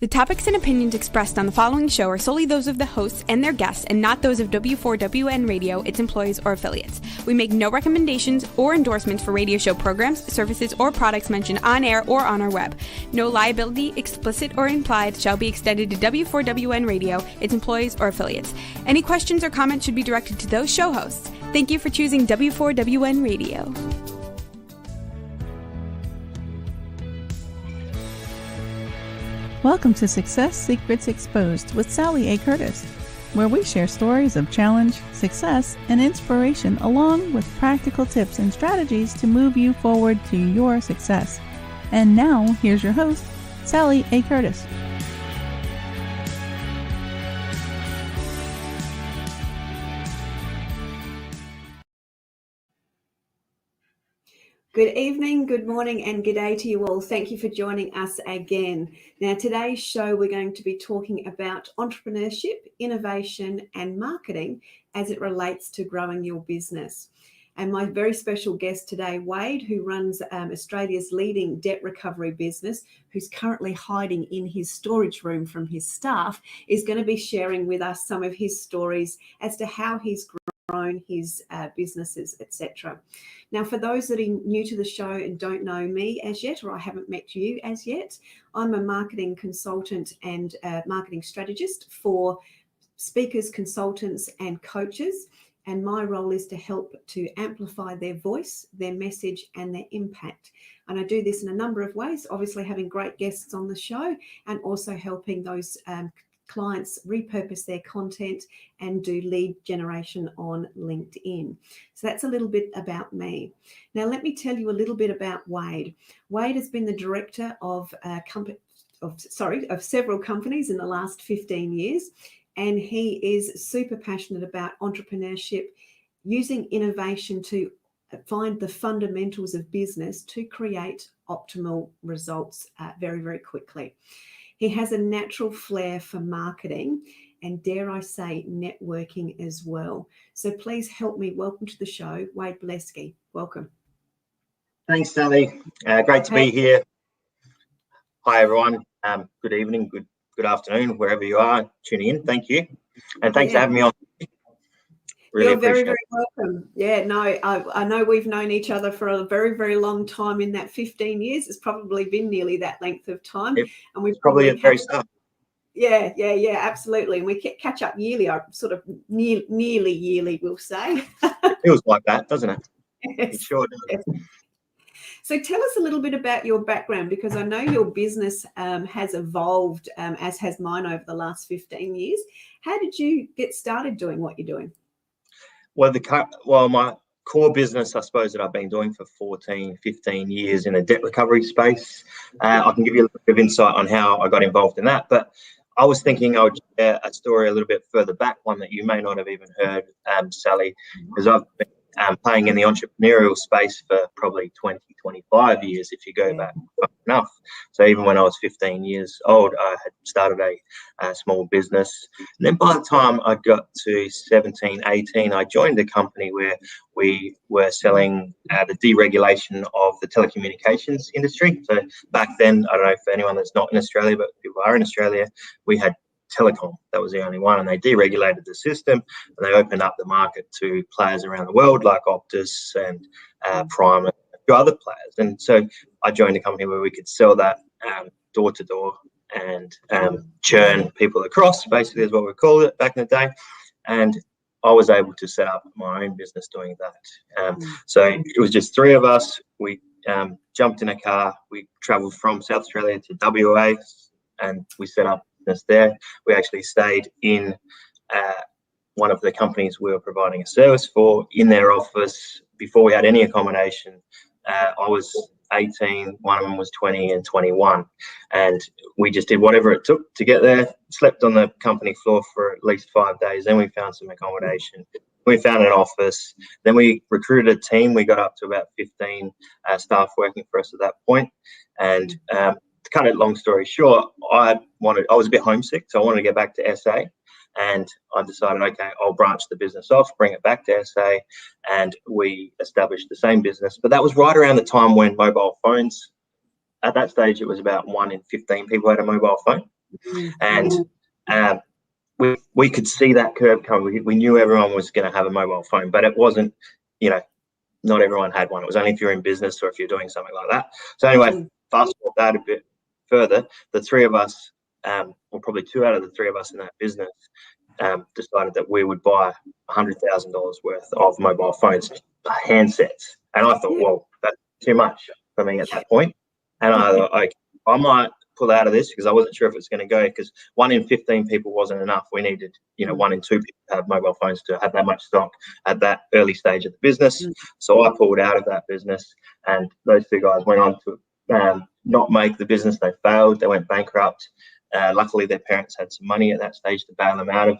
The topics and opinions expressed on the following show are solely those of the hosts and their guests and not those of W4WN Radio, its employees, or affiliates. We make no recommendations or endorsements for radio show programs, services, or products mentioned on air or on our web. No liability, explicit or implied, shall be extended to W4WN Radio, its employees, or affiliates. Any questions or comments should be directed to those show hosts. Thank you for choosing W4WN Radio. Welcome to Success Secrets Exposed with Sally A. Curtis, where we share stories of challenge, success, and inspiration along with practical tips and strategies to move you forward to your success. And now, here's your host, Sally A. Curtis. Good evening, good morning, and good day to you all. Thank you for joining us again. Now, today's show, we're going to be talking about entrepreneurship, innovation, and marketing as it relates to growing your business. And my very special guest today, Wade, who runs Australia's leading debt recovery business, who's currently hiding in his storage room from his staff, is going to be sharing with us some of his stories as to how he's grown his businesses, etc. Now, for those that are new to the show and don't know me as yet, or I haven't met you as yet, I'm a marketing consultant and marketing strategist for speakers, consultants, and coaches. And my role is to help to amplify their voice, their message, and their impact. And I do this in a number of ways, obviously having great guests on the show and also helping those clients repurpose their content and do lead generation on LinkedIn. So that's a little bit about me. Now, let me tell you a little bit about Wade. Wade has been the director of several companies in the last 15 years, and he is super passionate about entrepreneurship, using innovation to find the fundamentals of business to create optimal results very, very quickly. He has a natural flair for marketing and, dare I say, networking as well. So please help me welcome to the show, Wade Bolesky. Welcome. Thanks, Sally. Great to be here. Hi, everyone. Good evening, good afternoon, wherever you are tuning in. Thank you. And thanks for having me on. Really You're very, very welcome. Yeah, no, I know we've known each other for a very, very long time. In that 15 years, it's probably been nearly that length of time. And we've probably at very start. Yeah, absolutely. And we catch up yearly, sort of nearly yearly, we'll say. It feels like that, doesn't it? Yes. It sure does. Yes. So tell us a little bit about your background, because I know your business has evolved, as has mine over the last 15 years. How did you get started doing what you're doing? Well, my core business, I suppose, that I've been doing for 14, 15 years in the debt recovery space. I can give you a little bit of insight on how I got involved in that. But I was thinking I would share a story a little bit further back, one that you may not have even heard, Sally, because I've been playing in the entrepreneurial space for probably 20, 25 years, if you go back far enough. So even when I was 15 years old, I had started a small business. And then by the time I got to 17, 18, I joined a company where we were selling the deregulation of the telecommunications industry. So back then, I don't know for anyone that's not in Australia, but people are in Australia, we had telecom. That was the only one, and they deregulated the system and they opened up the market to players around the world like Optus and Prime and a few other players. And so I joined a company where we could sell that door to door and churn people across, basically is what we called it back in the day. And I was able to set up my own business doing that. So it was just three of us. We jumped in a car. We traveled from South Australia to WA and we set up there. We actually stayed in one of the companies we were providing a service for in their office before we had any accommodation. I was 18, one of them was 20 and 21, and we just did whatever it took to get there. Slept on the company floor for at least 5 days. Then we found some accommodation. We found an office. Then we recruited a team. We got up to about 15 staff working for us at that point. And to cut it long story short, I was a bit homesick, so I wanted to get back to SA, and I decided, okay, I'll branch the business off, bring it back to SA, and we established the same business. But that was right around the time when mobile phones, at that stage, it was about 1 in 15 people had a mobile phone. And we could see that curve coming. We knew everyone was going to have a mobile phone, but it wasn't, not everyone had one. It was only if you're in business or if you're doing something like that. So anyway, fast forward that a bit further, the three of us, or probably two out of the three of us in that business, decided that we would buy $100,000 worth of mobile phones, handsets. And I thought, well, that's too much for me at that point. And I thought, okay, I might pull out of this because I wasn't sure if it was going to go, because 1 in 15 people wasn't enough. We needed, 1 in 2 people to have mobile phones to have that much stock at that early stage of the business. So I pulled out of that business, and those two guys went on to not make the business. They failed. They went bankrupt. Luckily, their parents had some money at that stage to bail them out of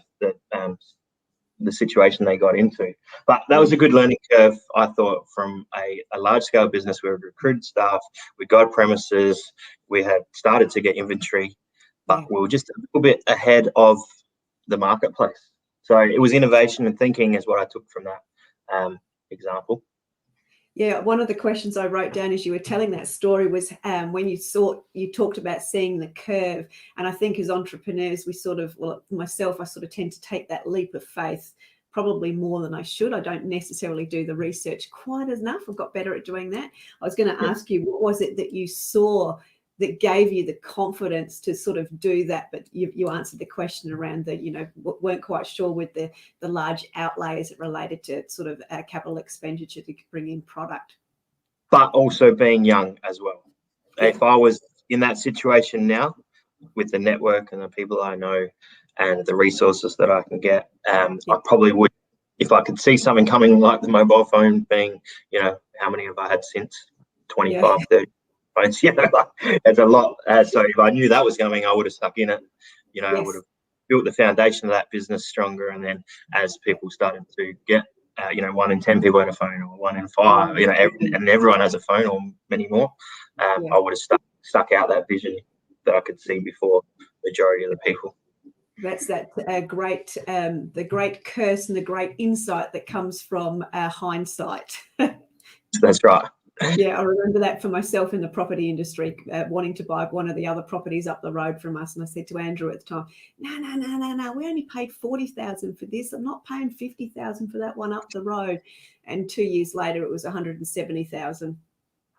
the situation they got into. But that was a good learning curve, I thought, from a large-scale business. We had recruited staff, we got premises, we had started to get inventory, but we were just a little bit ahead of the marketplace. So it was innovation and thinking is what I took from that example. Yeah, one of the questions I wrote down as you were telling that story was when you talked about seeing the curve. And I think as entrepreneurs, myself, I sort of tend to take that leap of faith probably more than I should. I don't necessarily do the research quite enough. I've got better at doing that. I was going to ask you, what was it that you saw that gave you the confidence to sort of do that? But you answered the question around weren't quite sure with the large outlay as it related to sort of capital expenditure to bring in product. But also being young as well. Yeah. If I was in that situation now with the network and the people I know and the resources that I can get, I probably would, if I could see something coming like the mobile phone being, how many have I had since? 25, 30. It's a lot. So if I knew that was coming, I would have stuck in it. I would have built the foundation of that business stronger. And then as people started to get, 1 in 10 people had a phone, or 1 in 5, and everyone has a phone or many more, I would have stuck out that vision that I could see before the majority of the people. That's that the great curse and the great insight that comes from hindsight. That's right. Yeah, I remember that for myself in the property industry, wanting to buy one of the other properties up the road from us. And I said to Andrew at the time, no, we only paid $40,000 for this. I'm not paying $50,000 for that one up the road. And 2 years later, it was $170,000.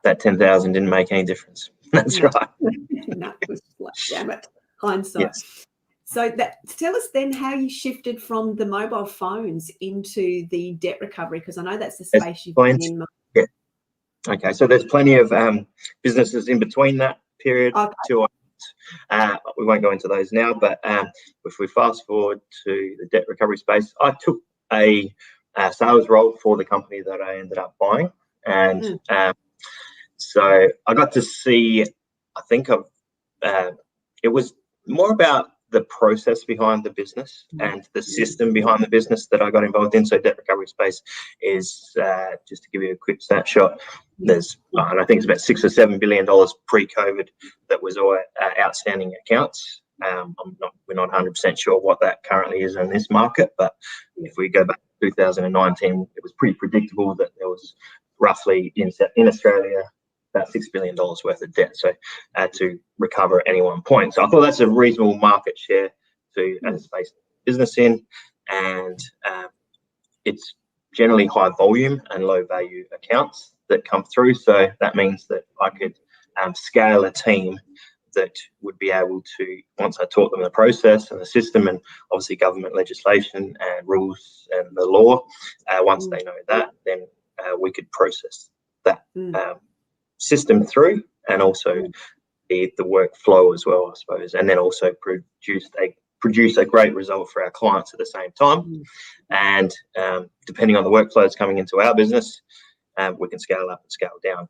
That $10,000 didn't make any difference. That's right. No, it was like, damn it, hindsight. Yes. So tell us then how you shifted from the mobile phones into the debt recovery, because I know that's the space you've been in. Okay, so there's plenty of businesses in between that period. We won't go into those now, but if we fast forward to the debt recovery space, I took a sales role for the company that I ended up buying. And so I got to see, I think it was more about the process behind the business and the system behind the business that I got involved in. So debt recovery space is, just to give you a quick snapshot, there's, and I think it's about $6 or $7 billion pre-COVID that was all outstanding accounts. We're not 100% sure what that currently is in this market, but if we go back to 2019, it was pretty predictable that there was roughly in Australia about $6 billion worth of debt, so to recover at any one point. So I thought that's a reasonable market share to space business in, and it's generally high volume and low value accounts that come through. So that means that I could scale a team that would be able to, once I taught them the process and the system and obviously government legislation and rules and the law, once they know that, then we could process that system through, and also the workflow as well, I suppose, and then also produce a great result for our clients at the same time. And depending on the workflows coming into our business, we can scale up and scale down.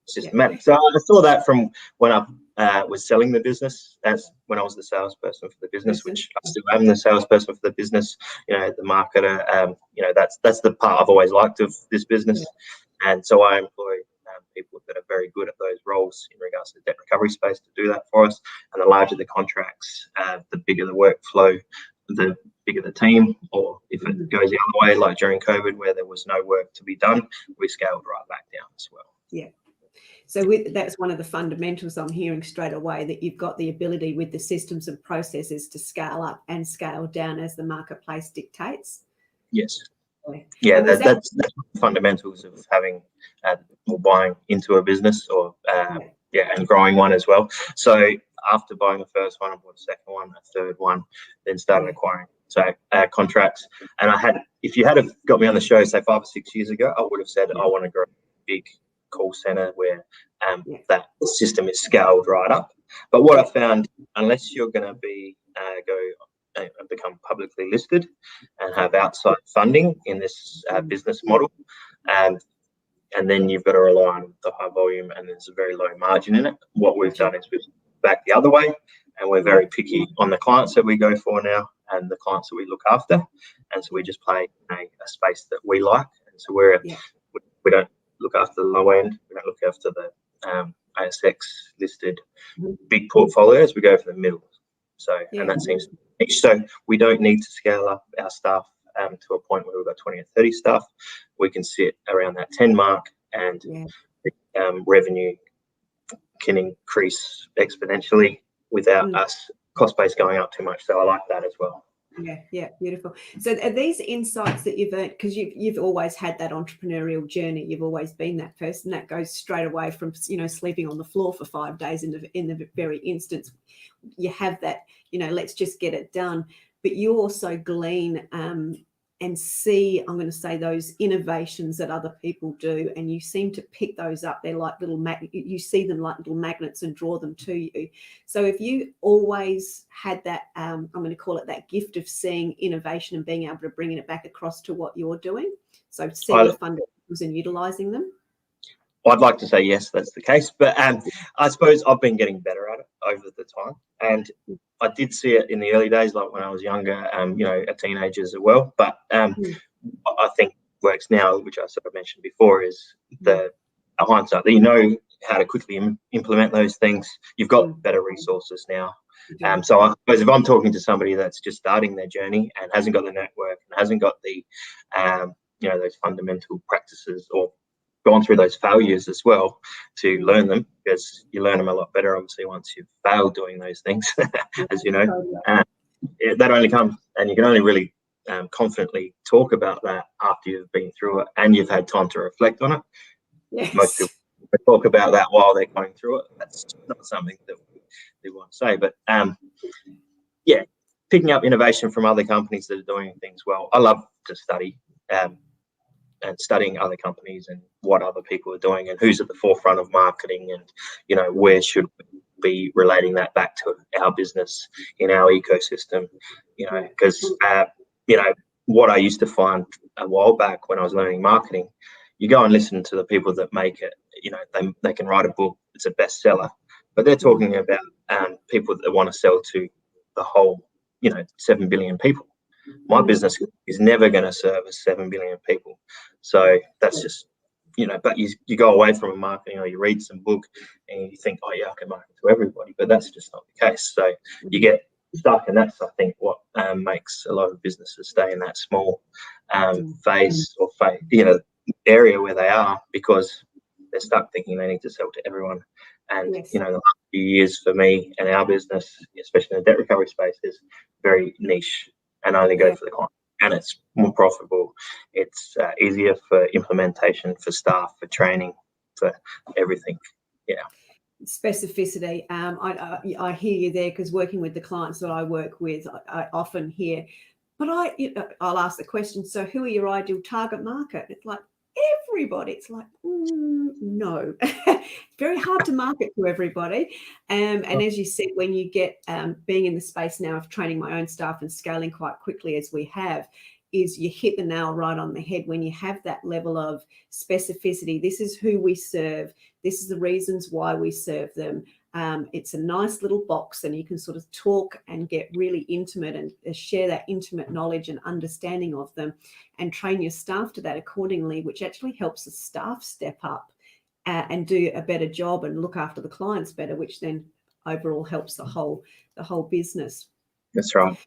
Systematic. So I saw that from when I was selling the business, as when I was the salesperson for the business, which I still am the salesperson for the business, the marketer, that's the part I've always liked of this business. And so I employ people that are very good at those roles in regards to the debt recovery space to do that for us. And the larger the contracts, the bigger the workflow, the bigger the team, or if it goes the other way, like during COVID where there was no work to be done, we scaled right back down as well. Yeah. So that's one of the fundamentals I'm hearing straight away, that you've got the ability with the systems and processes to scale up and scale down as the marketplace dictates. Yes. Yeah, that's the fundamentals of having or buying into a business, or and growing one as well. So after buying the first one, I bought a second one, a third one, then started acquiring contracts. And if you had have got me on the show, say 5 or 6 years ago, I would have said I want to grow a big call center where that system is scaled right up. But what I found, unless you're going to be become publicly listed and have outside funding in this business model, and then you've got to rely on the high volume, and there's a very low margin in it. What we've done is we've back the other way, and we're very picky on the clients that we go for now and the clients that we look after, and so we just play a space that we like. And so we don't look after the low end, we don't look after the ASX listed big portfolios, we go for the middle. So and that seems to be, so we don't need to scale up our staff to a point where we've got 20 or 30 staff. We can sit around that 10 mark, and revenue can increase exponentially without us cost base going up too much. So I like that as well. Yeah, beautiful. So are these insights that you've earned, because you've always had that entrepreneurial journey, you've always been that person that goes straight away from sleeping on the floor for 5 days in the very instance you have that, let's just get it done. But you also glean and see, I'm going to say, those innovations that other people do, and you seem to pick those up. They're like little you see them like little magnets and draw them to you. So if you always had that, I'm going to call it that gift of seeing innovation and being able to bring it back across to what you're doing, so seeing the fundamentals and utilizing them. I'd like to say yes, that's the case, but I suppose I've been getting better at it over the time, and I did see it in the early days, like when I was younger, a teenager as well. But I think works now, which I sort of mentioned before, is the hindsight that you know how to quickly implement those things. You've got better resources now. So I suppose if I'm talking to somebody that's just starting their journey and hasn't got the network and hasn't got the those fundamental practices, or gone through those failures as well to learn them, because you learn them a lot better obviously once you've failed doing those things, as you know. That only comes, and you can only really confidently talk about that after you've been through it and you've had time to reflect on it. Yes. Most people talk about that while they're going through it. That's not something that we want to say, but picking up innovation from other companies that are doing things well. I love to study and studying other companies and what other people are doing and who's at the forefront of marketing, and where should we be relating that back to our business in our ecosystem, because what I used to find a while back when I was learning marketing, you go and listen to the people that make it, they can write a book, it's a bestseller, but they're talking about people that want to sell to the whole 7 billion people. My business is never going to service 7 billion people. So that's just, but you go away from a marketing, or you read some book and you think, I can market to everybody, but that's just not the case. So you get stuck, and that's, I think, what makes a lot of businesses stay in that small phase or area where they are, because they're stuck thinking they need to sell to everyone. And, the last few years for me and our business, especially in the debt recovery space, is very niche and only go for the client. And it's more profitable. It's easier for implementation, for staff, for training, for everything. Yeah. Specificity. I hear you there, because working with the clients that I work with, I often hear, but I'll ask the question, so who are your ideal target market? It's like, everybody. It's like, no. Very hard to market to everybody. And as you said, when you get being in the space now of training my own staff and scaling quite quickly as we have, is you hit the nail right on the head when you have that level of specificity. This is who we serve. This is the reasons why we serve them. It's a nice little box, and you can sort of talk and get really intimate and share that intimate knowledge and understanding of them, and train your staff to that accordingly, which actually helps the staff step up and do a better job and look after the clients better, which then overall helps the whole business. That's right.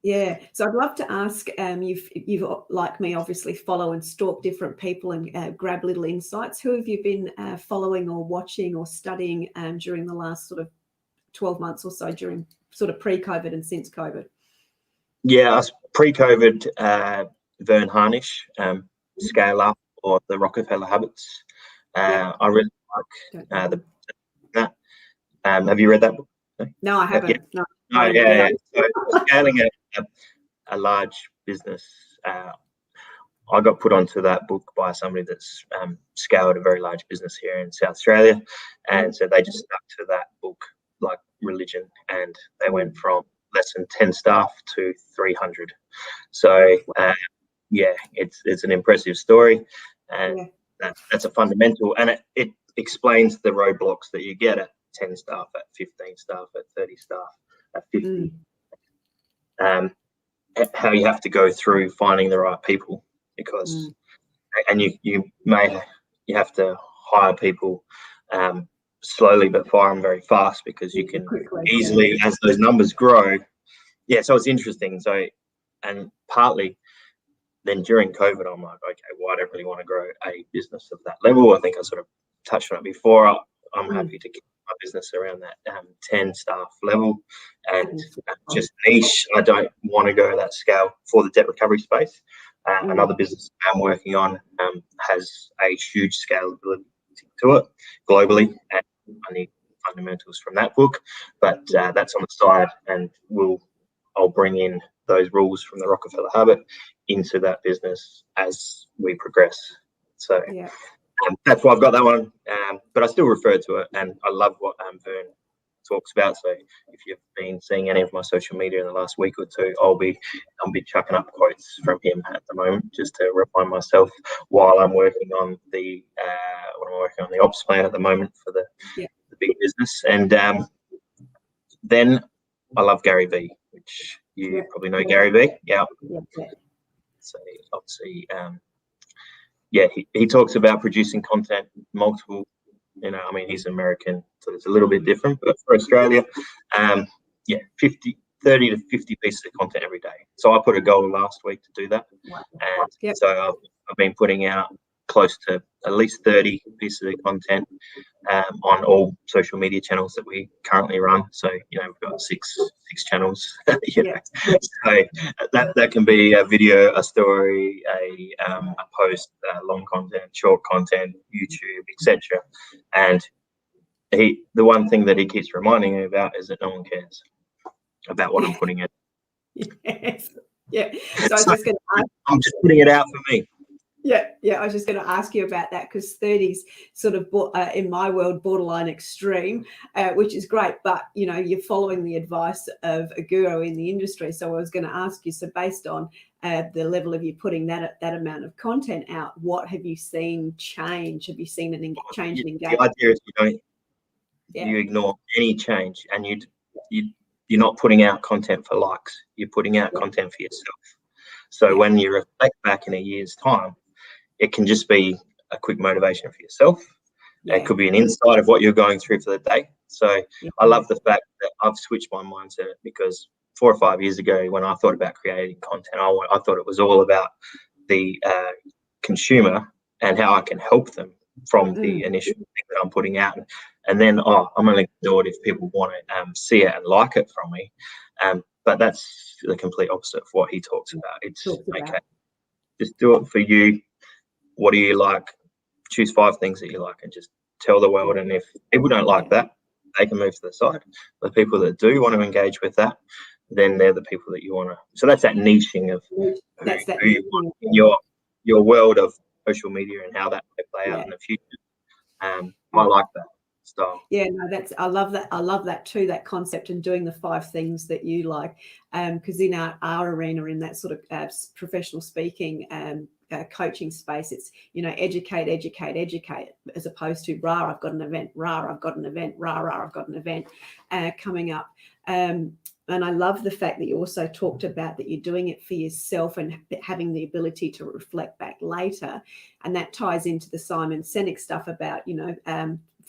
Yeah, so I'd love to ask, you've like me obviously follow and stalk different people and grab little insights. Who have you been following or watching or studying during the last sort of 12 months or so, during sort of pre-COVID and since COVID? Yeah, us pre-COVID, Vern Harnish, Scale Up, or the Rockefeller Habits. I really like that. Have you read that book? No, I haven't. Yeah. No. Yeah. So scaling a large business. I got put onto that book by somebody that's scaled a very large business here in South Australia, and so they just stuck to that book like religion, and they went from less than 10 staff to 300. So yeah, it's an impressive story, and that's a fundamental, and it explains the roadblocks that you get at 10 staff, at 15 staff, at 30 staff, at 50. How you have to go through finding the right people, because and you have to hire people slowly but fire them very fast, because you can easily, as those numbers grow. Yeah, so it's interesting. So, and partly then during COVID, I'm like, okay, well, I don't really want to grow a business of that level. I think I sort of touched on it before. I'm happy to keep my business around that 10 staff level, and just niche. I don't want to go that scale for the debt recovery space. Another business I'm working on has a huge scalability to it globally, and I need fundamentals from that book, but that's on the side, and I'll bring in those rules from the Rockefeller Habit into that business as we progress. So that's why I've got that one, but I still refer to it, and I love what Vern talks about. So if you've been seeing any of my social media in the last week or two, I'll be chucking up quotes from him at the moment, just to remind myself while I'm working on the ops plan at the moment for the big business. And then I love Gary Vee, which you probably know Gary Vee. Yeah. So obviously, he talks about producing content, multiple, I mean, he's American, so it's a little bit different, but for Australia, 30 to 50 pieces of content every day. So I put a goal last week to do that. And so I've been putting out close to at least 30 pieces of content on all social media channels that we currently run. So, we've got six channels. So that can be a video, a story, a post, long content, short content, YouTube, etc. And the one thing that he keeps reminding me about is that no one cares about what I'm putting in. Yes. Yeah. So I was just going to ask. I'm just putting it out for me. Yeah. I was just going to ask you about that, because 30's sort of, in my world, borderline extreme, which is great. But, you're following the advice of a guru in the industry. So I was going to ask you, so based on the level of you putting that amount of content out, what have you seen change? Have you seen an change in engagement? The idea is you ignore any change, and you're not putting out content for likes. You're putting out content for yourself. So when you reflect back in a year's time, it can just be a quick motivation for yourself. It could be an insight of what you're going through for the day. So I love the fact that I've switched my mindset, because 4 or 5 years ago, when I thought about creating content, I thought it was all about the consumer and how I can help them from the initial thing that I'm putting out. And then, I'm only going to do it if people want to see it and like it from me. But that's the complete opposite of what he talks about. It's okay, just do it for you. What do you like? Choose 5 things that you like and just tell the world. And if people don't like that, they can move to the side. The people that do want to engage with that, then they're the people that you want to. So that's that niching of who you want in your world of social media and how that may play out in the future. I like that style. Yeah, no, I love that. I love that too, that concept, and doing the 5 things that you like. Because in our arena, in that sort of professional speaking coaching space, it's, educate, as opposed to I've got an event, I've got an event, I've got an event coming up. And I love the fact that you also talked about that you're doing it for yourself and having the ability to reflect back later. And that ties into the Simon Sinek stuff about,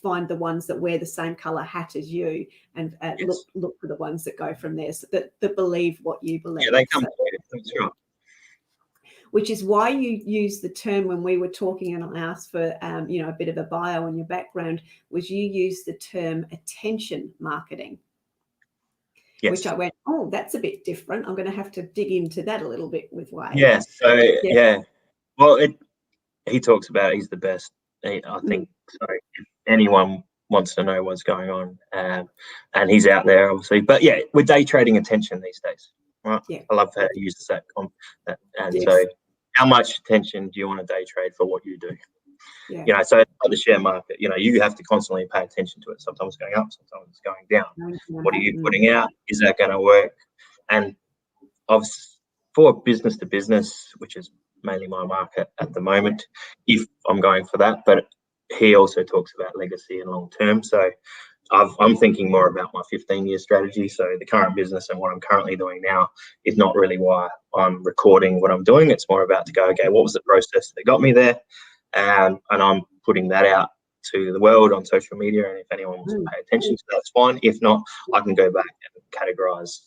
find the ones that wear the same color hat as you, and Yes. look for the ones that go from there, so that believe what you believe. Yeah, they come later. That's right. Which is why you use the term when we were talking, and I asked for a bit of a bio on your background, was you used the term attention marketing. Yes. Which I went, oh, that's a bit different. I'm going to have to dig into that a little bit with Wade. Yes. So yeah. Well, he talks about he's the best. I think so. If anyone wants to know what's going on, and he's out there obviously. But yeah, we're day trading attention these days, right? Yeah. I love how he uses that. And Yes. so, how much attention do you want to day trade for what you do? Yeah. So like the share market, you have to constantly pay attention to it. Sometimes it's going up, sometimes it's going down. What are you putting out? Is that going to work? And for business to business, which is mainly my market at the moment, if I'm going for that, but he also talks about legacy and long term. So I'm thinking more about my 15-year strategy. So the current business and what I'm currently doing now is not really why I'm recording what I'm doing. It's more about to go, okay, what was the process that got me there? And I'm putting that out to the world on social media. And if anyone wants to pay attention to that, that's fine. If not, I can go back and categorize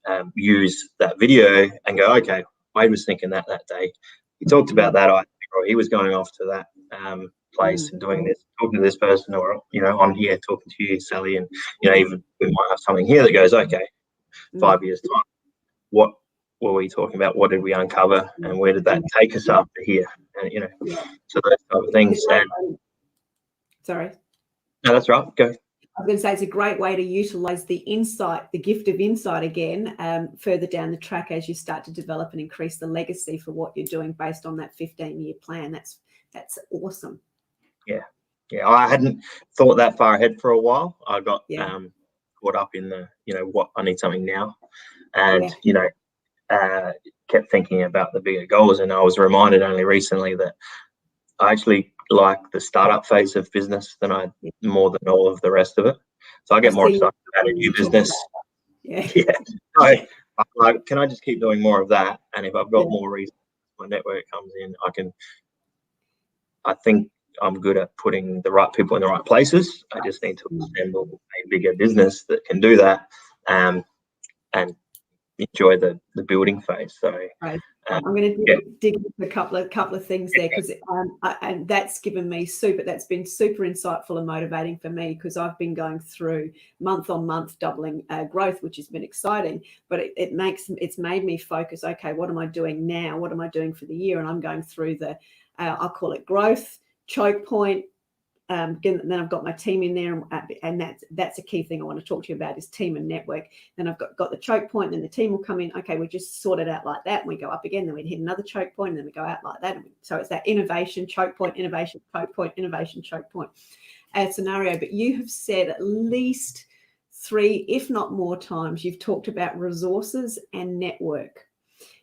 and use that video and go, okay, Wade was thinking that day. He talked about that idea, or he was going off to that place and doing this, talking to this person, or on here talking to you, Sally, and even we might have something here that goes, okay, 5 years time, what were we talking about? What did we uncover, and where did that take us after here? And so those type of things. Sorry. No, that's right. Go. I was going to say it's a great way to utilize the insight, the gift of insight again, further down the track as you start to develop and increase the legacy for what you're doing based on that 15-year plan. That's awesome. Yeah. I hadn't thought that far ahead for a while. I got caught up in the, what I need something now, and kept thinking about the bigger goals. And I was reminded only recently that I actually like the startup phase of business than more than all of the rest of it. So I get more excited about a new business. Yeah. So I'm like, can I just keep doing more of that? And if I've got more reasons, my network comes in, I think I'm good at putting the right people in the right places. I just need to assemble a bigger business that can do that, and enjoy the building phase. So I'm going to dig into a couple of things there, because and that's given me that's been super insightful and motivating for me, because I've been going through month on month doubling growth, which has been exciting, but it's made me focus, okay, what am I doing now? What am I doing for the year? And I'm going through the I'll call it growth, choke point. Then I've got my team in there, and that's a key thing I want to talk to you about, is team and network. Then I've got the choke point, and then the team will come in. Okay, we just sort it out like that, and we go up again. Then we hit another choke point, and then we go out like that. So it's that innovation, choke point, innovation, choke point, innovation, choke point scenario. But you have said at least 3, if not more times, you've talked about resources and network.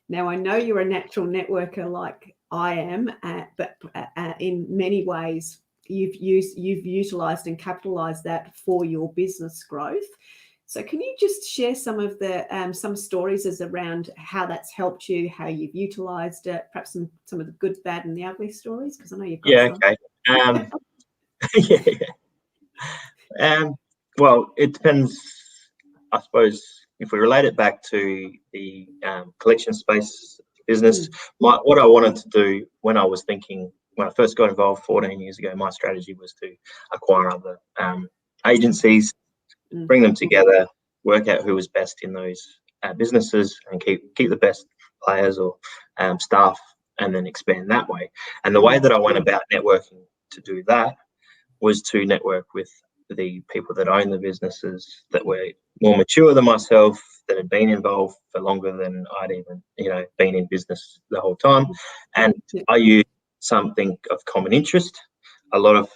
Now, I know you're a natural networker like I am, but in many ways, you've utilized and capitalized that for your business growth. So can you just share some of the some stories as around how that's helped you, how you've utilized it, perhaps some of the good, bad, and the ugly stories? Because I know you've got some. Okay. Well, it depends, I suppose. If we relate it back to the collection space business, what I wanted to do when I first got involved 14 years ago, my strategy was to acquire other agencies, bring them together, work out who was best in those businesses, and keep the best players or staff, and then expand that way. And the way that I went about networking to do that was to network with the people that own the businesses that were more mature than myself, that had been involved for longer than I'd even, been in business the whole time. And I used something of common interest. A lot of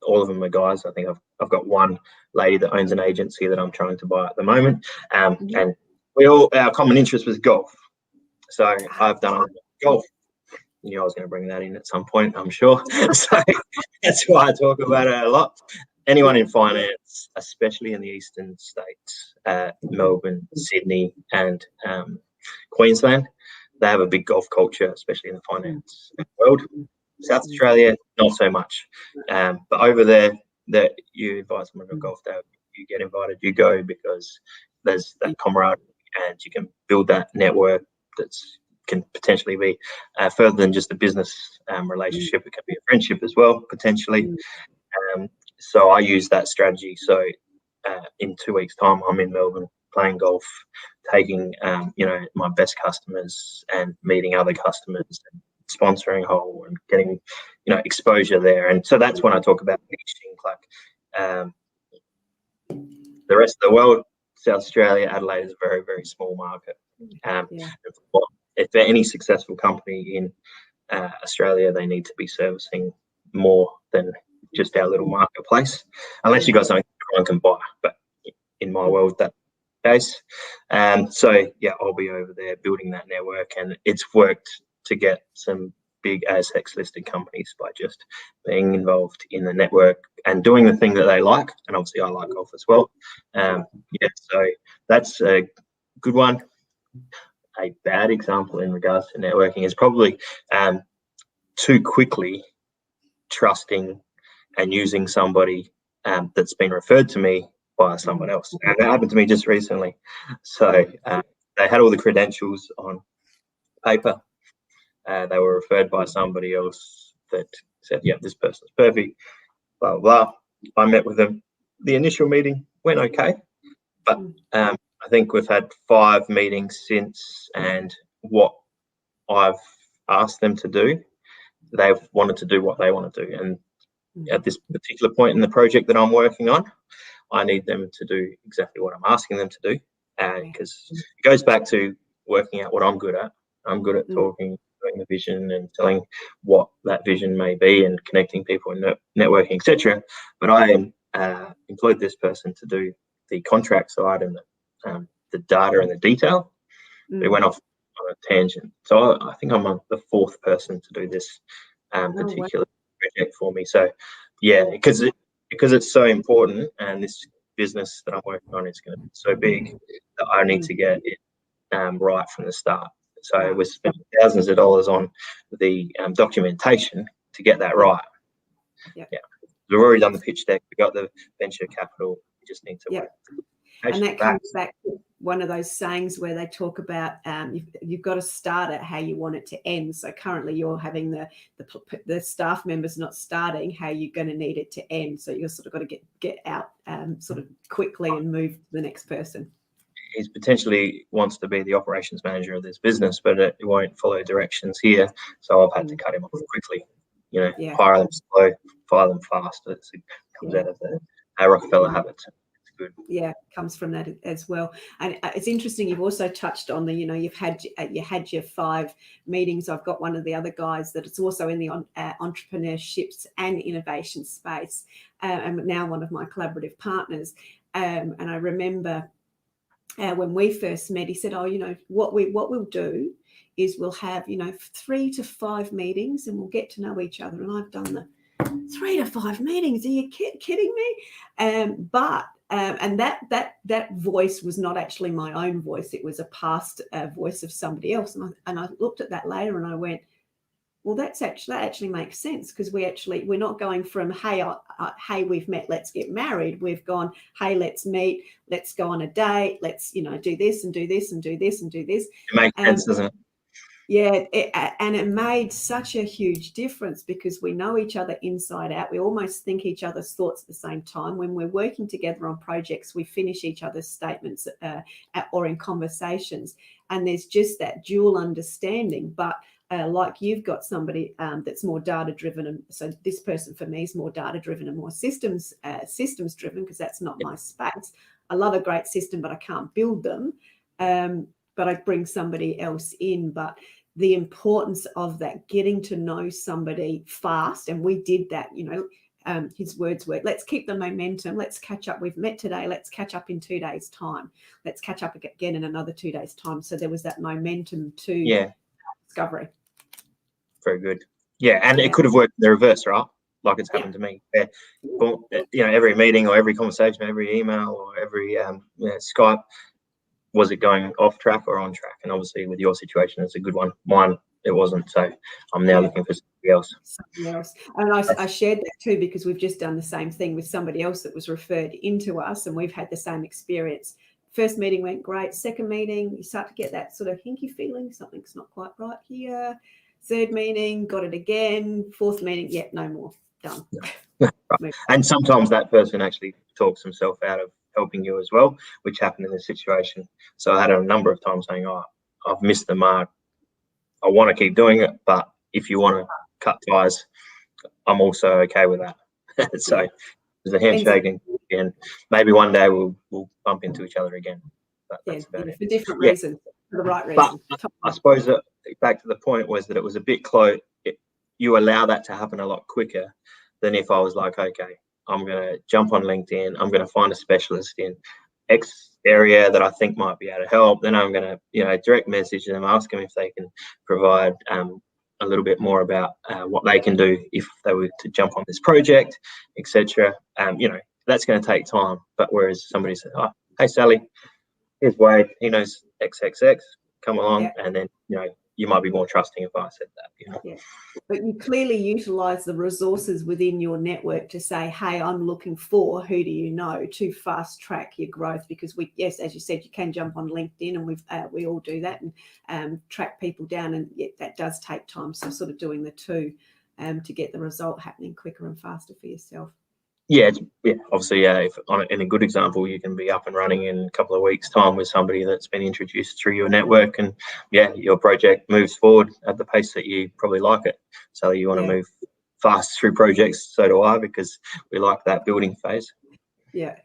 all of them are guys. I think I've got one lady that owns an agency that I'm trying to buy at the moment, and our common interest was golf. So I've done golf. I was going to bring that in at some point, I'm sure. So that's why I talk about it a lot. anyone in finance, especially in the eastern states, Melbourne, Sydney, and Queensland, they have a big golf culture, especially in the finance world. South Australia, not so much. But over there, that you invite someone to a golf day, you get invited, you go, because there's that camaraderie, and you can build that network that's can potentially be further than just a business relationship. It can be a friendship as well, potentially. So I use that strategy. So in 2 weeks' time, I'm in Melbourne playing golf, taking my best customers and meeting other customers, and sponsoring hole and getting exposure there. And so that's when I talk about niching. Like the rest of the world, South Australia, Adelaide is a very, very small market. If they're any successful company in Australia, they need to be servicing more than just our little marketplace, unless you've got something everyone can buy. But in my world, that's the case. So yeah, I'll be over there building that network, and it's worked to get some big ASX listed companies by just being involved in the network and doing the thing that they like. And obviously I like golf as well. So that's a good one. A bad example in regards to networking is probably too quickly trusting and using somebody that's been referred to me by someone else. And that happened to me just recently. So they had all the credentials on paper. They were referred by somebody else that said, yeah, this person's perfect, blah, blah, blah. I met with them. The initial meeting went okay, but I think we've had 5 meetings since, and what I've asked them to do, they've wanted to do what they want to do. And at this particular point in the project that I'm working on, I need them to do exactly what I'm asking them to do, because it goes back to working out what I'm good at. I'm good at talking, doing the vision and telling what that vision may be and connecting people and networking, etc. But I employed this person to do the contract side and the data and the detail. We went off on a tangent. So I think I'm the 4th person to do this particular project for me. So yeah, because it's so important, and this business that I'm working on is going to be so big that I need to get it right from the start. So we're spending thousands of dollars on the documentation to get that right. Yeah. We've already done the pitch deck. We've got the venture capital. We just need to work. And that comes back to one of those sayings where they talk about you've got to start it how you want it to end. So currently you're having the staff members not starting how you're going to need it to end. So you've sort of got to get out sort of quickly and move to the next person. He potentially wants to be the operations manager of this business, but it won't follow directions here. So I've had to cut him off quickly. Hire them slow, fire them fast. It comes out of the Rockefeller habit. It's good. Yeah, it comes from that as well. And it's interesting. You've also touched on the, you've had your 5 meetings. I've got one of the other guys that it's also in the entrepreneurships and innovation space, and now one of my collaborative partners. And I remember. When we first met, he said, what we'll do is we'll have, 3 to 5 meetings and we'll get to know each other. And I've done the 3 to 5 meetings. Are you kidding me? And that voice was not actually my own voice. It was a past voice of somebody else. And I looked at that later and I went, well, that actually makes sense, because we're not going from, hey, we've met, let's get married. We've gone, hey, let's meet, let's go on a date, let's, do this and do this and do this and do this. It makes sense, doesn't it? Yeah, and it made such a huge difference, because we know each other inside out. We almost think each other's thoughts at the same time. When we're working together on projects, we finish each other's statements or in conversations, and there's just that dual understanding. But like you've got somebody that's more data driven, and so this person for me is more data driven and more systems driven, because that's not my space. I love a great system, but I can't build them. But I bring somebody else in. But the importance of that, getting to know somebody fast, and we did that. His words were, let's keep the momentum. Let's catch up. We've met today. Let's catch up in 2 days' time. Let's catch up again in another 2 days' time. So there was that momentum to discovery. Very good. Yeah, and it could have worked in the reverse, right? like it's happened to me. Yeah. Well, every meeting or every conversation, every email or every Skype, was it going off track or on track? And obviously with your situation, it's a good one. Mine, it wasn't. So I'm now looking for somebody else. Something else. And I shared that too, because we've just done the same thing with somebody else that was referred into us, and we've had the same experience. First meeting went great. Second meeting, you start to get that sort of hinky feeling, something's not quite right here. Third meeting, got it again. Fourth meeting, no more. Done. Right. And sometimes that person actually talks himself out of helping you as well, which happened in this situation. So I had a number of times saying, I've missed the mark. I want to keep doing it, but if you want to cut ties, I'm also okay with that. So there's a handshake, and maybe one day we'll bump into each other again. But that's about it. For different reasons, for the right reason. But I suppose that back to the point was that it was a bit close. You allow that to happen a lot quicker than if I was like, okay, I'm going to jump on LinkedIn. I'm going to find a specialist in X area that I think might be able to help. Then I'm going to, direct message them, ask them if they can provide a little bit more about what they can do if they were to jump on this project, etc. That's going to take time. But whereas somebody said, hey, Sally, here's Wade. He knows XXX. Come along. And then, you might be more trusting if I said that. But you clearly utilize the resources within your network to say, hey, I'm looking for who do you know to fast track your growth, because as you said, you can jump on LinkedIn, and we all do that and track people down, and that does take time. So sort of doing the two to get the result happening quicker and faster for yourself. Obviously, if in a good example, you can be up and running in a couple of weeks' time with somebody that's been introduced through your network, and your project moves forward at the pace that you probably like it. So you want to move fast through projects. So do I, because we like that building phase. Yeah.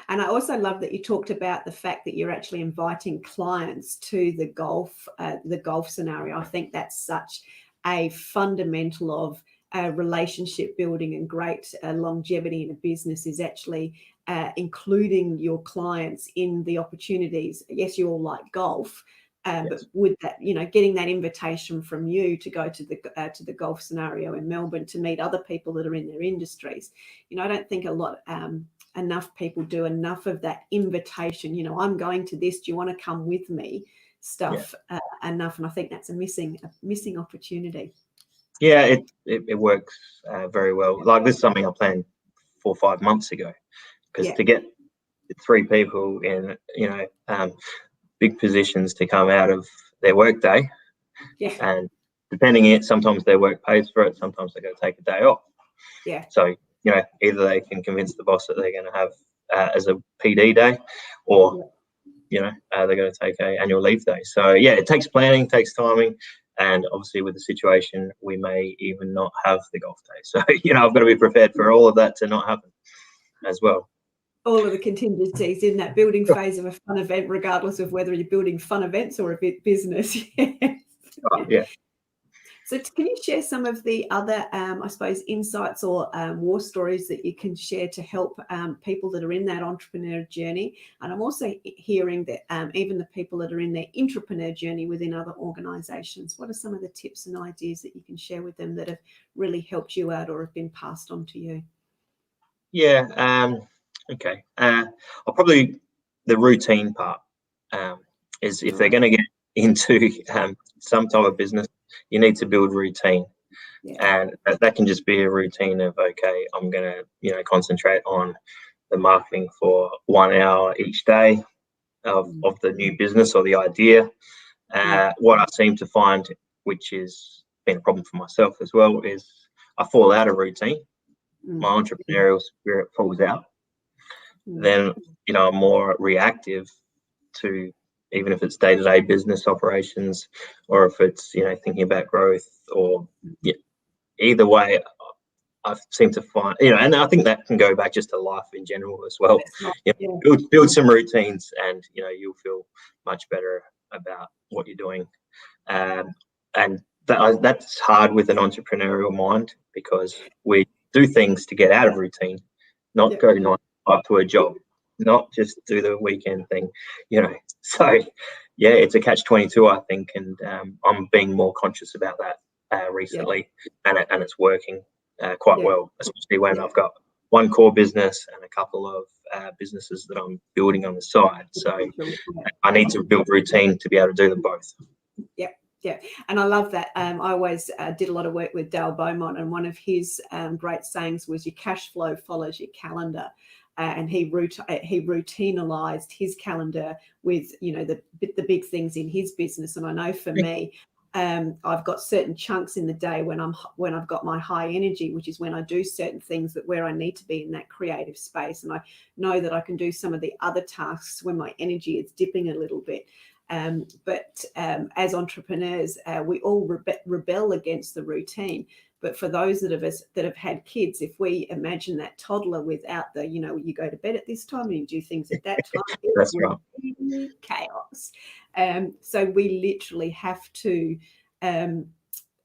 And I also love that you talked about the fact that you're actually inviting clients to the golf scenario. I think that's such a fundamental of relationship building and great longevity in a business, is actually including your clients in the opportunities. Yes, you all like golf, but with that, getting that invitation from you to go to the golf scenario in Melbourne to meet other people that are in their industries. I don't think enough people do enough of that invitation. I'm going to this. Do you want to come with me? Stuff enough, and I think that's a missing opportunity. Yeah, it works very well. Like, this is something I planned 4 or 5 months ago, because to get 3 people in, big positions to come out of their work day, and sometimes their work pays for it, sometimes they're going to take a day off. So, either they can convince the boss that they're going to have as a PD day, or, they're going to take an annual leave day. So, it takes planning, takes timing. And obviously with the situation, we may even not have the golf day. So, I've got to be prepared for all of that to not happen as well. All of the contingencies in that building phase of a fun event, regardless of whether you're building fun events or a business. So can you share some of the other, I suppose, insights or war stories that you can share to help people that are in that entrepreneur journey? And I'm also hearing that even the people that are in their entrepreneur journey within other organisations, what are some of the tips and ideas that you can share with them that have really helped you out or have been passed on to you? Okay. Probably the routine part is, if they're going to get into some type of business, you need to build routine. And that can just be a routine of, okay, I'm going to, concentrate on the marketing for 1 hour each day of the new business or the idea. What I seem to find, which has been a problem for myself as well, is I fall out of routine. My entrepreneurial spirit falls out. Then, I'm more reactive to, even if it's day-to-day business operations, or if it's, thinking about growth, or either way, I seem to find, and I think that can go back just to life in general as well. Build some routines, and, you'll feel much better about what you're doing. And that's hard with an entrepreneurial mind, because we do things to get out of routine, not go 9 to 5 to a job, not just do the weekend thing, So, it's a catch-22, I think, and I'm being more conscious about that recently, and it's working quite well, especially when I've got one core business and a couple of businesses that I'm building on the side. So I need to build routine to be able to do them both. Yeah, and I love that. I always did a lot of work with Dale Beaumont, and one of his great sayings was, "Your cash flow follows your calendar." And he routinalized his calendar with, you know, the big things in his business. And I know for me, I've got certain chunks in the day when I've got my high energy, which is when I do certain things where I need to be in that creative space, and I know that I can do some of the other tasks when my energy is dipping a little bit. But as entrepreneurs, we all rebel against the routine. But for those that have had kids, if we imagine that toddler without the, you know, you go to bed at this time and you do things at that time, That's right. Chaos. So we literally have to, I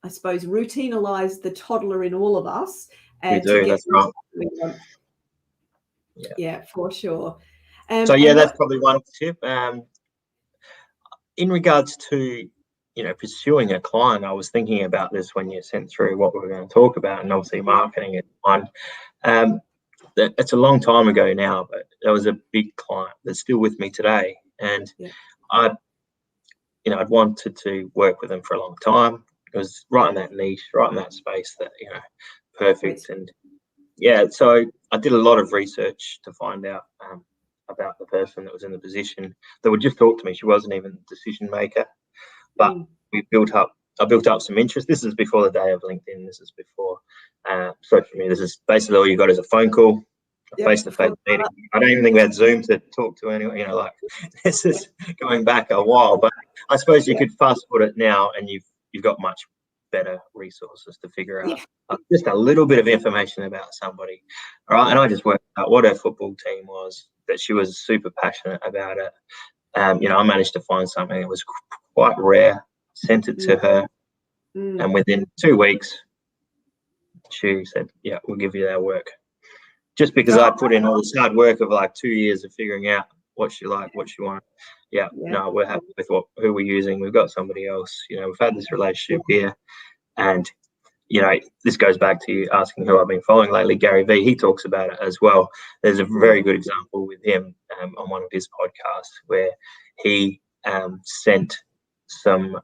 suppose, routinalize the toddler in all of us. We do. That's right. Yeah, for sure. So that's probably one tip. In regards to, you know, pursuing a client, I was thinking about this when you sent through what we were going to talk about, and obviously marketing is one. It's a long time ago now, but there was a big client that's still with me today, and I'd wanted to work with them for a long time. It was right in that niche, right in that space that, you know, perfect. And so I did a lot of research to find out about the person that was in the position that would just talk to me. She wasn't even a decision maker, but I built up some interest. This is before the day of LinkedIn. This is before social media. This is basically all you got is a phone call, a face-to-face meeting. I don't even think we had Zoom to talk to anyone. You know, like, this is going back a while. But I suppose you could fast forward it now, and you've got much better resources to figure out just a little bit of information about somebody. All right, and I just worked out what her football team was, that she was super passionate about it. You know, I managed to find something that was quite rare, sent it to her, and within 2 weeks, she said, "Yeah, we'll give you that work." Just because I put in all this hard work of like 2 years of figuring out what she liked, what she wanted. No, we're happy with who we're using. We've got somebody else. You know, we've had this relationship here, and you know, this goes back to you asking who I've been following lately. Gary Vee, he talks about it as well. There's a very good example with him on one of his podcasts where he sent some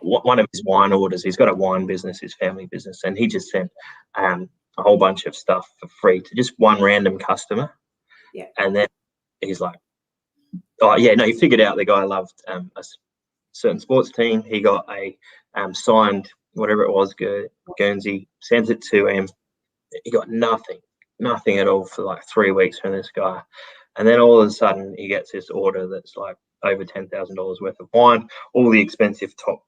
one of his wine orders. He's got a wine business, his family business, and he just sent a whole bunch of stuff for free to just one random customer. And then he's like, he figured out the guy loved a certain sports team. He got a signed, whatever it was, Guernsey, sent it to him. He got nothing at all for like 3 weeks from this guy. And then all of a sudden he gets this order that's like over $10,000 worth of wine, all the expensive top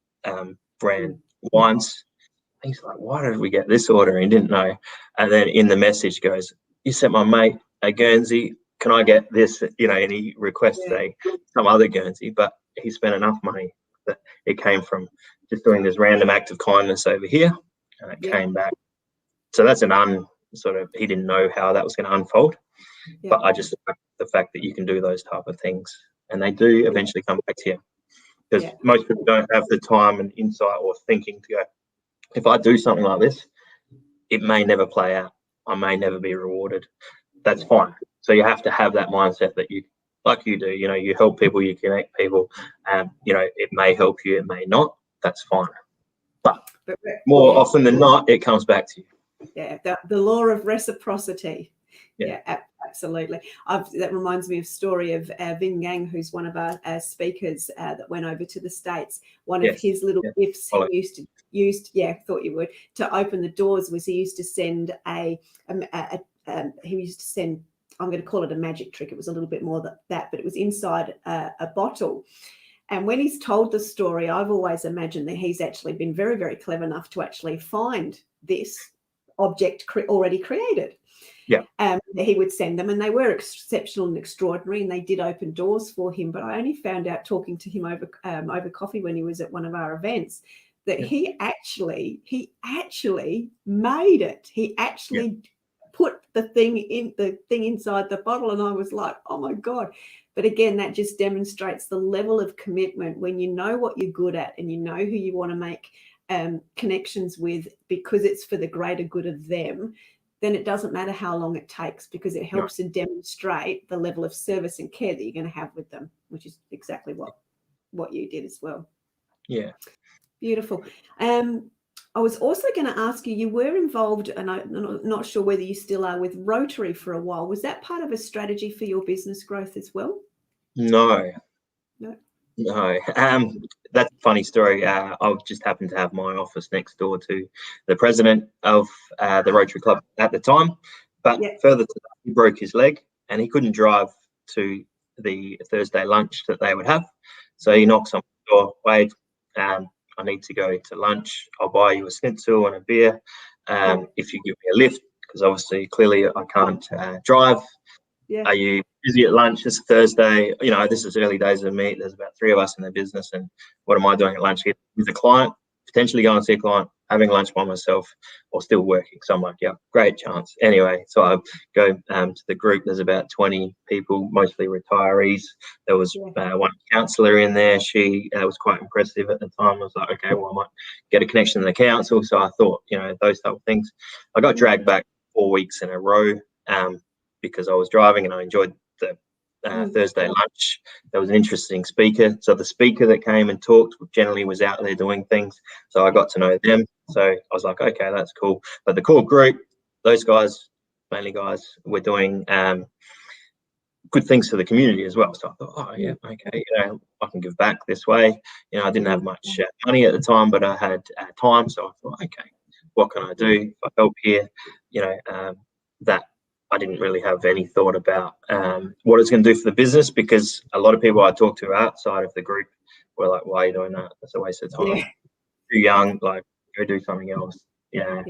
brand wines. He's like, why did we get this order? He didn't know. And then in the message goes, "You sent my mate a Guernsey. Can I get this?" You know, and he requested some other Guernsey, but he spent enough money that it came from just doing this random act of kindness over here, and it came back. So that's he didn't know how that was going to unfold. But I just like the fact that you can do those type of things, and they do eventually come back to you, because most people don't have the time and insight or thinking to go, if I do something like this, it may never play out. I may never be rewarded. That's fine. So you have to have that mindset that you, like you do, you know, you help people, you connect people. You know, it may help you, it may not. That's fine. But more often than not, it comes back to you. Yeah, the law of reciprocity. Yeah, absolutely. That reminds me of a story of Vin Gang, who's one of our speakers that went over to the States. One of his little gifts he used thought you would, to open the doors was he used to send I'm going to call it a magic trick. It was a little bit more than that, but it was inside a bottle. And when he's told the story, I've always imagined that he's actually been very, very clever enough to actually find this object already created. He would send them, and they were exceptional and extraordinary, and they did open doors for him. But I only found out talking to him over coffee when he was at one of our events that he actually made it. He actually put the thing inside the bottle, and I was like, oh my God. But again, that just demonstrates the level of commitment when you know what you're good at and you know who you want to make connections with because it's for the greater good of them, then it doesn't matter how long it takes, because it helps to demonstrate the level of service and care that you're going to have with them, which is exactly what you did as well. Yeah. Beautiful. I was also going to ask you were involved, and I'm not sure whether you still are, with Rotary for a while. Was that part of a strategy for your business growth as well? No. That's a funny story. I just happened to have my office next door to the president of the Rotary Club at the time. But further to that, he broke his leg and he couldn't drive to the Thursday lunch that they would have. So he knocks on the door, Wade, I need to go to lunch. I'll buy you a schnitzel and a beer if you give me a lift, because obviously, clearly, I can't drive. Yeah. Are you busy at lunch? It's Thursday. You know, this is early days of me. There's about 3 of us in the business, and what am I doing at lunch here with a client? Potentially going to see a client, having lunch by myself, or still working. So I'm like, yeah, great chance. Anyway, so I go to the group. There's about 20 people, mostly retirees. There was one counsellor in there. She was quite impressive at the time. I was like, okay, well, I might get a connection to the council. So I thought, you know, those type of things. I got dragged back 4 weeks in a row because I was driving and I enjoyed the Thursday lunch. There was an interesting speaker. So the speaker that came and talked generally was out there doing things. So I got to know them. So I was like, okay, that's cool. But the core group, those guys, mainly guys, were doing good things for the community as well. So I thought, oh yeah, okay, you know, I can give back this way. You know, I didn't have much money at the time, but I had time. So I thought, okay, what can I do if I help here? You know, that I didn't really have any thought about what it's going to do for the business, because a lot of people I talked to outside of the group were like, why are you doing that? That's a waste of time. Too young, like, go do something else. Yeah.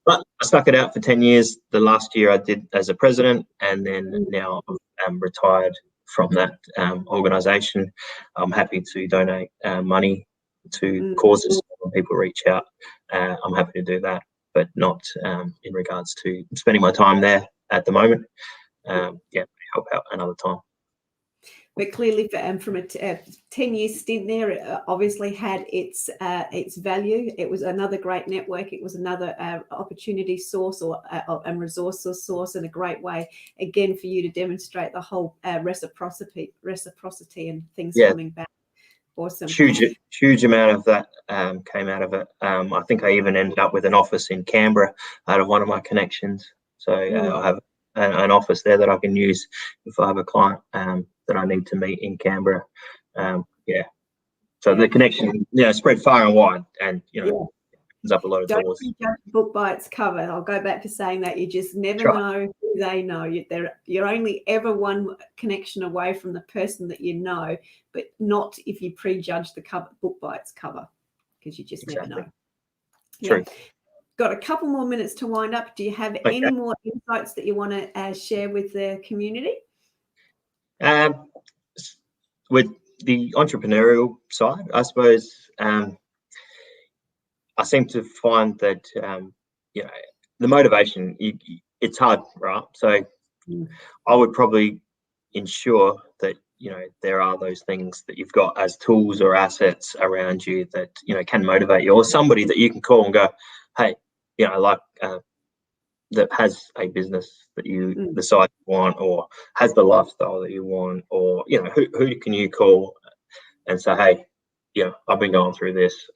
But I stuck it out for 10 years. The last year I did as a president, and then now I'm retired from that organisation. I'm happy to donate money to causes when people reach out. I'm happy to do that, but not in regards to spending my time there at the moment. Help out another time. But clearly, from a 10-year stint there, it obviously had its value. It was another great network. It was another opportunity source or resource source, and a great way, again, for you to demonstrate the whole reciprocity and things coming back. Awesome. Huge amount of that came out of it. I think I even ended up with an office in Canberra out of one of my connections. So I have an office there that I can use if I have a client that I need to meet in Canberra. So the connection, spread far and wide, and opens up a lot of doors. Don't judge a book by its cover. I'll go back to saying that. You just never know who they know. You're only ever one connection away from the person that you know, but not if you prejudge the book by its cover, because you just never know. True. Got a couple more minutes to wind up. Do you have any more insights that you want to share with the community? With the entrepreneurial side, I suppose, I seem to find that, the motivation, it's hard, right? So I would probably ensure that, there are those things that you've got as tools or assets around you that, can motivate you, or somebody that you can call and go, hey, that has a business that you decide you want, or has the lifestyle that you want, or, who can you call and say, hey, I've been going through this.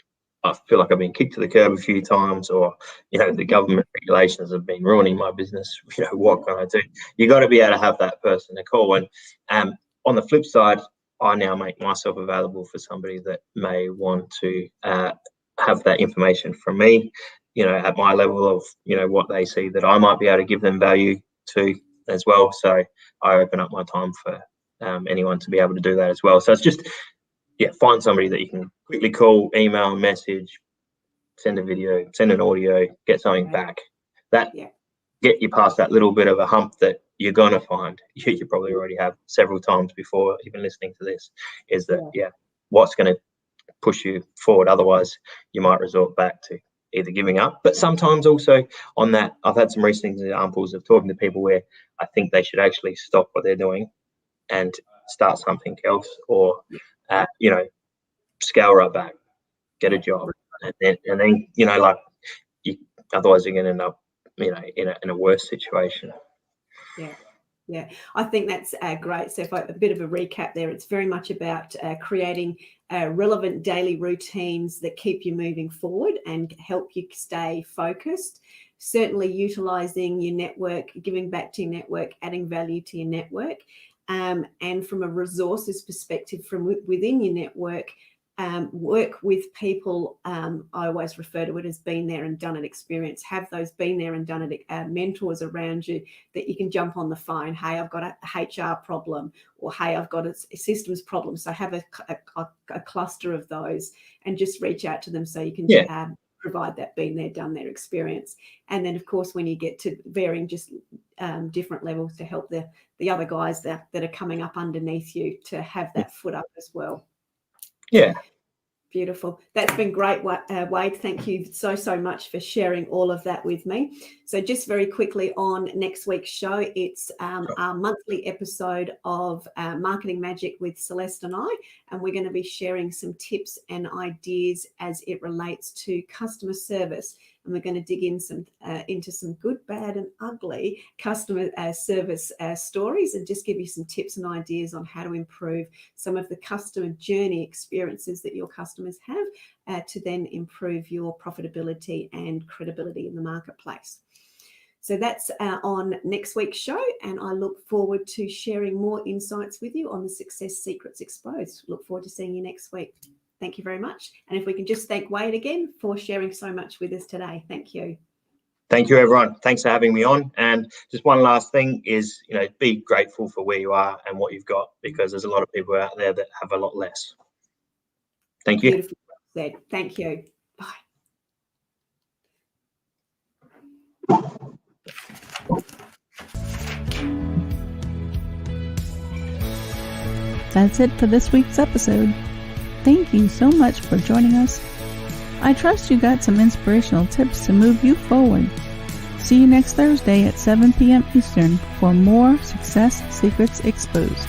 I feel like I've been kicked to the curb a few times, or, the government regulations have been ruining my business. What can I do? You got to be able to have that person to call. And on the flip side, I now make myself available for somebody that may want to have that information from me, at my level of, what they see that I might be able to give them value to as well. So I open up my time for anyone to be able to do that as well. So it's just, find somebody that you can quickly call, email, message, send a video, send an audio, get something back. That get you past that little bit of a hump that you're going to find, you probably already have several times before even listening to this, is that, what's going to push you forward. Otherwise, you might resort back to either giving up. But sometimes also on that, I've had some recent examples of talking to people where I think they should actually stop what they're doing and start something else, or, scale right back, get a job, and then like otherwise you're going to end up in a worse situation. Yeah, I think that's great. So, if a bit of a recap there, it's very much about creating relevant daily routines that keep you moving forward and help you stay focused. Certainly utilising your network, giving back to your network, adding value to your network. And from a resources perspective, from within your network, work with people. I always refer to it as been there and done it experience. Have those been there and done it mentors around you that you can jump on the phone. Hey, I've got a HR problem, or hey, I've got a systems problem. So have a cluster of those and just reach out to them so you can provide that been there, done there experience. And then, of course, when you get to varying just different levels, to help the other guys that are coming up underneath you to have that foot up as well. Yeah. Beautiful. That's been great, Wade. Thank you so much for sharing all of that with me. So just very quickly on next week's show, it's our monthly episode of Marketing Magic with Celeste and I, and we're going to be sharing some tips and ideas as it relates to customer service. And we're going to dig into some good, bad and ugly customer service stories, and just give you some tips and ideas on how to improve some of the customer journey experiences that your customers have to then improve your profitability and credibility in the marketplace. So that's on next week's show, and I look forward to sharing more insights with you on the Success Secrets Exposed. Look forward to seeing you next week. Thank you very much. And if we can just thank Wade again for sharing so much with us today. Thank you. Thank you, everyone. Thanks for having me on. And just one last thing is, be grateful for where you are and what you've got, because there's a lot of people out there that have a lot less. Thank you. Beautifully said. Thank you. Bye. That's it for this week's episode. Thank you so much for joining us. I trust you got some inspirational tips to move you forward. See you next Thursday at 7 p.m. Eastern for more Success Secrets Exposed.